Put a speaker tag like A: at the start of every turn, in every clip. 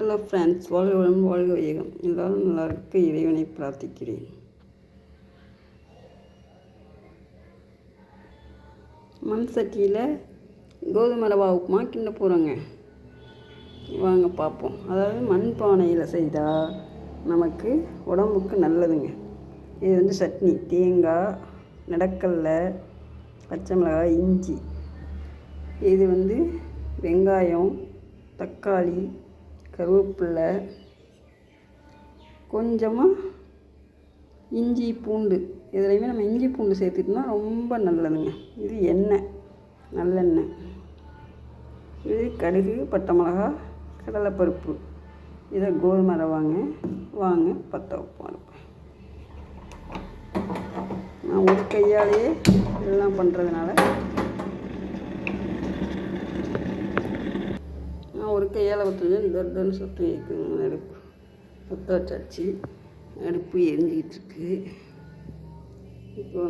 A: Hello friends, வாழ்க வளம் வாழ்க வையகம். எல்லாரும் நல்லா இருக்க இறைவனை பிரார்த்திக்கிறேன். மண் சட்டியில் கோதுமை ரவா உப்புமா கிண்ட போகிறோங்க. வாங்க பார்ப்போம். அதாவது மண் பானையில் செய்தால் நமக்கு உடம்புக்கு நல்லதுங்க. இது சட்னி, தேங்காய், நடக்கடலை, பச்சை மிளகாய், இஞ்சி, இது வெங்காயம், தக்காளி, கருவேப்பிலை, கொஞ்சமாக இஞ்சி பூண்டு. இதுலையுமே நம்ம இஞ்சி பூண்டு சேர்த்துட்டோம்னா ரொம்ப நல்லதுங்க. இது எண்ணெய், நல்லெண்ணெய். இது கடுகு, பட்டை மிளகா, கடலைப்பருப்பு. இதை கோதுமை ரவாங்க. வாங்க பற்ற வைப்போம். நான் ஒரு கையாலேயே எல்லாம் பண்ணுறதுனால ஒரு கையால் ஊற்றுவேன். தர்தன்னு சுற்றி வைக்கணும். அடுப்பு பற்ற வச்சாச்சு. அடுப்பு எரிஞ்சிக்கிட்டுருக்கு. இப்போ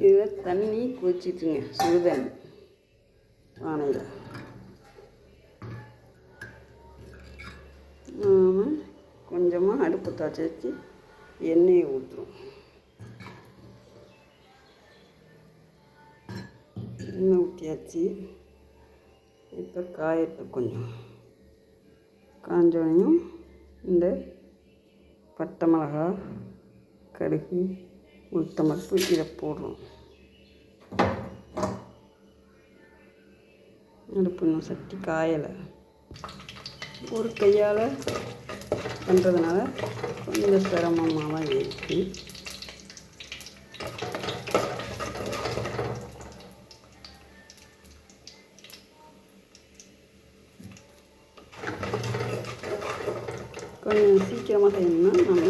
A: இதில் தண்ணி கொதிச்சிட்டுங்க. சுடுதண்ணி பானையில் கொஞ்சமாக அடுப்பு தாச்சி வச்சு எண்ணெயை ஊற்றுறோம். எண்ணெய் ஊற்றியாச்சு. இப்போ காயட்டு கொஞ்சம் காஞ்சோனையும் இந்த பட்டை மிளகா, கடுகு, உளுத்தம்பருப்பு இதை போடுறோம். அடுப்பு இன்னும் சட்டி காயலை. ஒரு கையால் பண்ணுறதுனால கொஞ்சம் சிரமமாக தான் இருக்குது. கொஞ்சம் சீக்கிரமாக செய்யணும்னா நம்ம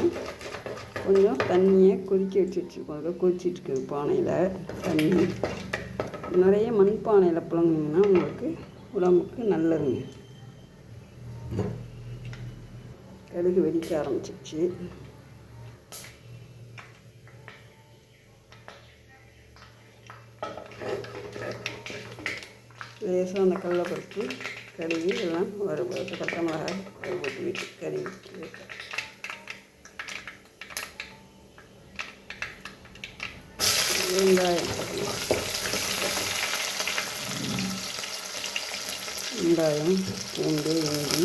A: கொஞ்சம் தண்ணியை கொதிக்க வச்சுட்ருக்கோம். அதில் கொதிச்சிட்ருக்குது பானையில் தண்ணி. நிறைய மண் பானையில் புழங்கினீங்கன்னா உங்களுக்கு உடம்புக்கு நல்லதுங்க. கடுகு வெடிக்க ஆரம்பிச்சிச்சு. லேசாக அந்த கடலைப்பருப்பு, கடுகு எல்லாம் வறுபட்டு, பச்சை மிளகாய் போட்டு விட்டு கறி வெங்காயம் பூண்டு, இஞ்சி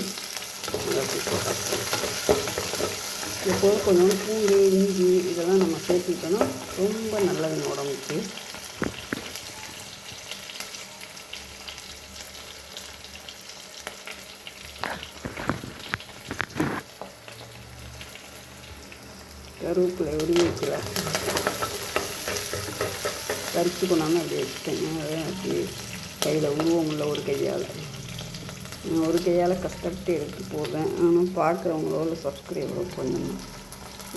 A: இப்போ கொஞ்சம் பூண்டு, இஞ்சி இதெல்லாம் நம்ம சேர்த்துக்கிட்டோன்னா ரொம்ப நல்லதுங்க உடம்புக்கு. கருவேப்பிலை உருவிக்கல பறித்து கொண்டாந்து அப்படி வச்சுட்டேங்க. அதை அப்படி கையில் உருவம் உள்ள ஒரு கையால் ஒரு கையால் கஷ்டப்பட்டு எடுத்து போடுறேன். ஆனால் பார்க்குறவங்களோட சப்ஸ்கிரைபரோ கொஞ்சம்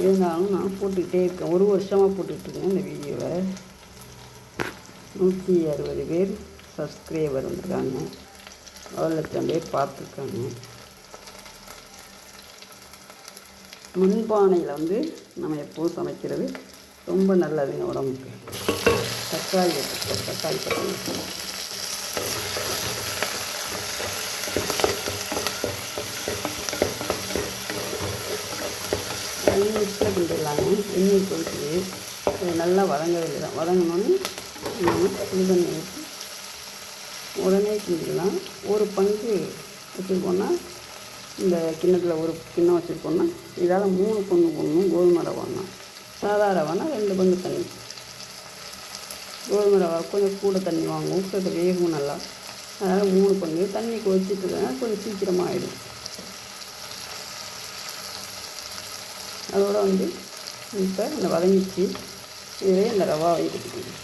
A: இருந்தாலும் நான் போட்டுக்கிட்டே இருக்கேன். ஒரு வருஷமாக போட்டுட்ருக்கேன். இந்த வீடியோவில் 160 பேர் சப்ஸ்கிரைபர் வந்திருக்காங்க. 1 லட்சம் பேர் பார்த்துருக்காங்க. மண்பானையில் நம்ம எப்போதும் சமைக்கிறது ரொம்ப நல்லதுங்க உடம்புக்கு. தக்காளி எடுத்துக்கோ. தக்காளி பச்சை மிக்ஸில் கிண்டிடலாங்க. எண்ணெய் கொதிக்குது. இது நல்லா வதங்கவில்லை தான். வதங்கினோன்னு நம்ம சுடுதண்ணி ஊற்றி உடனே கிண்டிடலாம். ஒரு பங்கு வச்சுருக்கோன்னா இந்த கிண்ணத்தில் ஒரு கிண்ணம் வச்சுருக்கோன்னா இதால் 3 பங்கு போடணும். கோதுமை ரவான்னா சாதா ரவானா 2 பங்கு தண்ணி. கோதுமை ரவா கொஞ்சம் கூட தண்ணி வாங்குவோம். கொஞ்சம் வேகும் நல்லா. அதனால் 3 பங்கு தண்ணி கொதிச்சிட்டுருக்கா கொஞ்சம் சீக்கிரமாக ஆகிடும். அதோடு இப்போ இந்த வதங்கிச்சு. இதே இந்த ரவா எடுத்துக்கணும்.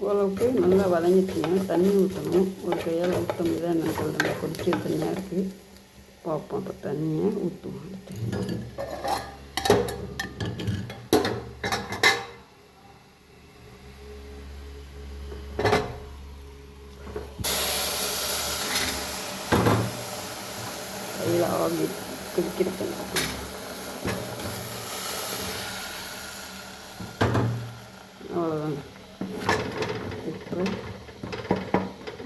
A: ஓரளவுக்கு நல்லா வதங்கிச்சுங்க. தண்ணி ஊற்றணும். ஒரு கையால் ஊற்ற முடியாது. என்ன சொல்கிறேன், கொதிக்கிற தண்ணியாக இருக்குது. பார்ப்போம். இப்போ தண்ணியை ஊற்றுவோம். ஆவி பிடிக்கிறது. அவ்வளோதாங்க. இப்போ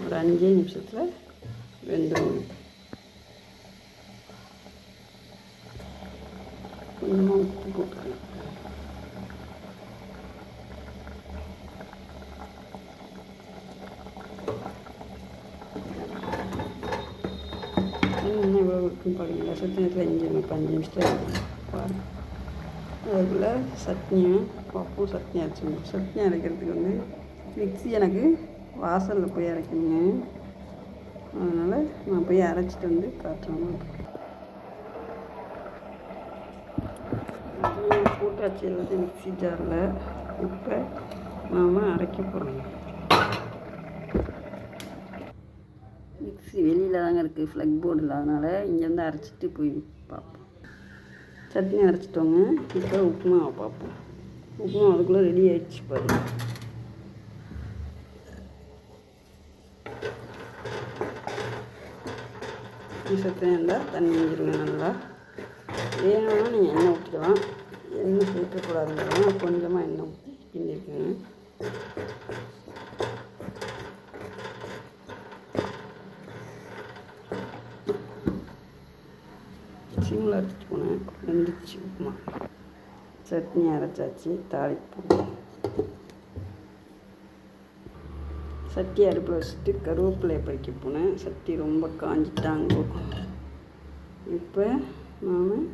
A: ஒரு 5 நிமிஷத்தில் வெந்துடும். கொஞ்சமாக உப்பு போட்டுக்கலாம். இன்னும் எவ்வளோ இருக்குன்னு பாருங்கள். சத்து நேரத்தில் 5 நிமிஷத்தில் பாருங்கள். அதுக்குள்ளே சட்னியும் பப்பும் சட்னி அரைச்சிக்கணும். சட்னி அரைக்கிறதுக்கு வந்து மிக்ஸி எனக்கு வாசலில் போய் அரைக்கணுங்க. அதனால் நான் போய் அரைச்சிட்டு வந்து காட்டுறேன். போட்டாச்சு எல்லாத்தையும் மிக்ஸி ஜாரில். இப்போ நாம் அரைக்க போகிறோம். மிக்ஸி வெளியில் தாங்க இருக்குது, ஃப்ளக் போர்டு இல்லாதனால இங்கேருந்து அரைச்சிட்டு போய் பார்ப்போம். சட்னி அரைச்சிட்டோங்க. இப்போ உப்புமாவை பார்ப்போம். உப்புமா அதுக்குள்ளே ரெடி ஆகிடுச்சு பாருங்கள். சட்னி இருந்தால் தண்ணி ஊற்றிடுங்க. நல்லா வேணும்னா நீங்கள் எண்ணெய் ஊற்றிக்கலாம். எண்ணெய் சேர்க்கக்கூடாதுங்கிறதுனால கொஞ்சமாக எண்ணெய் ஊற்றி கிண்டிருக்குங்க. சிம்மில் அரைச்சிட்டு போனேன். வெந்துச்சு உப்புமா. சட்னி அரைச்சாச்சு. தாளிப்பு சட்டி அடுப்பில் வச்சுட்டு கருவேப்பிலையை பறிக்க போனேன். சட்டி ரொம்ப காஞ்சிட்டாங்க. இப்போ நாம்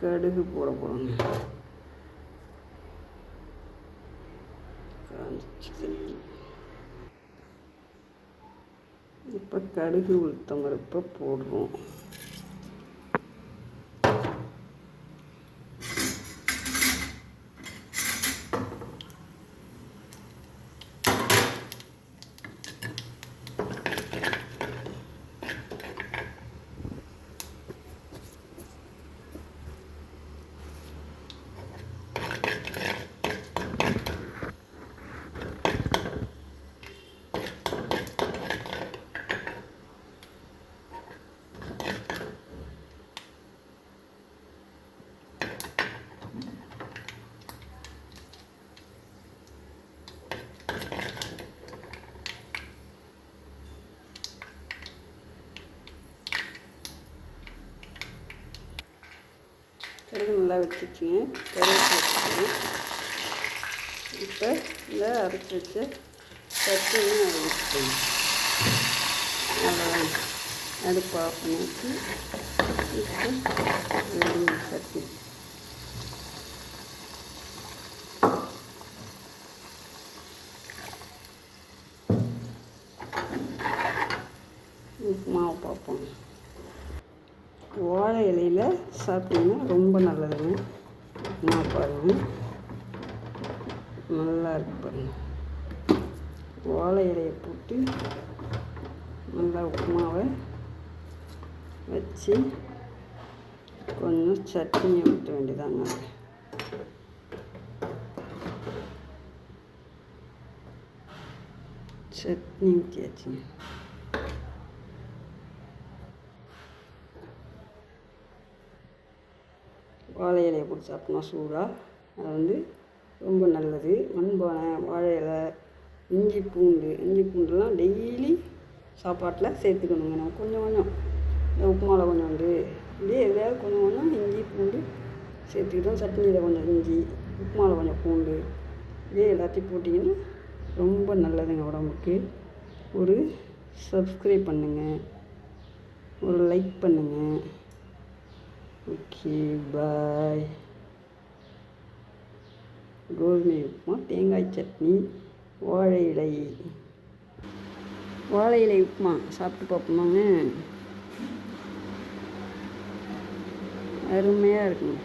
A: கடுகு போட போகிறோங்க. காஞ்சிச்சு சட்டி. இப்போ கடுகு உளுத்தம் பருப்பை போடுறோம். கடுகு நல்லா வச்சுச்சுங்க. கருவேப்பிலை இப்போ இந்த அரைச்சி வச்சு சட்னியும் அதை வச்சுக்கோங்க. அவ்வளோதான். அடுப்பு ஆஃப் பண்ணிட்டு இப்போ சட்னி உப்புமாவை பார்ப்போம். வாழை இலையில் சாப்பிட்டீங்கன்னா ரொம்ப நல்லதுங்க. உப்புமா பாருங்கள், நல்லா இருக்கு பாருங்கள். வாழை இலையை போட்டு நல்லா உப்புமாவை வச்சு கொஞ்சம் சட்னியை ஊற்ற வேண்டியதாங்க. சட்னி ஊற்றியாச்சுங்க. வாழை இலையை போட்டு சாப்பிட்னா சூடாக அது வந்து ரொம்ப நல்லது. மண்பானை, வாழை இலை, இஞ்சி பூண்டுலாம் டெய்லி சாப்பாட்டில் சேர்த்துக்கணுங்க. நம்ம கொஞ்சம் கொஞ்சம் இந்த உப்புமாவில் கொஞ்சோண்டு இப்படியே எதையாவது கொஞ்சம் கொஞ்சம் இஞ்சி பூண்டு சேர்த்துக்கிட்டோம். சட்னியில் கொஞ்சம் இஞ்சி, உப்புமாவில் கொஞ்சம் பூண்டு, இதே எல்லாத்தையும் போட்டிங்கன்னா ரொம்ப நல்லதுங்க உடம்புக்கு. ஒரு சப்ஸ்கிரைப் பண்ணுங்கள், ஒரு லைக் பண்ணுங்கள். ஓகே, பாய். கோதுமை உப்புமா, தேங்காய் சட்னி, வாழை இலை உப்புமா சாப்பிட்டு பார்ப்போமாங்க. அருமையாக இருக்குங்க.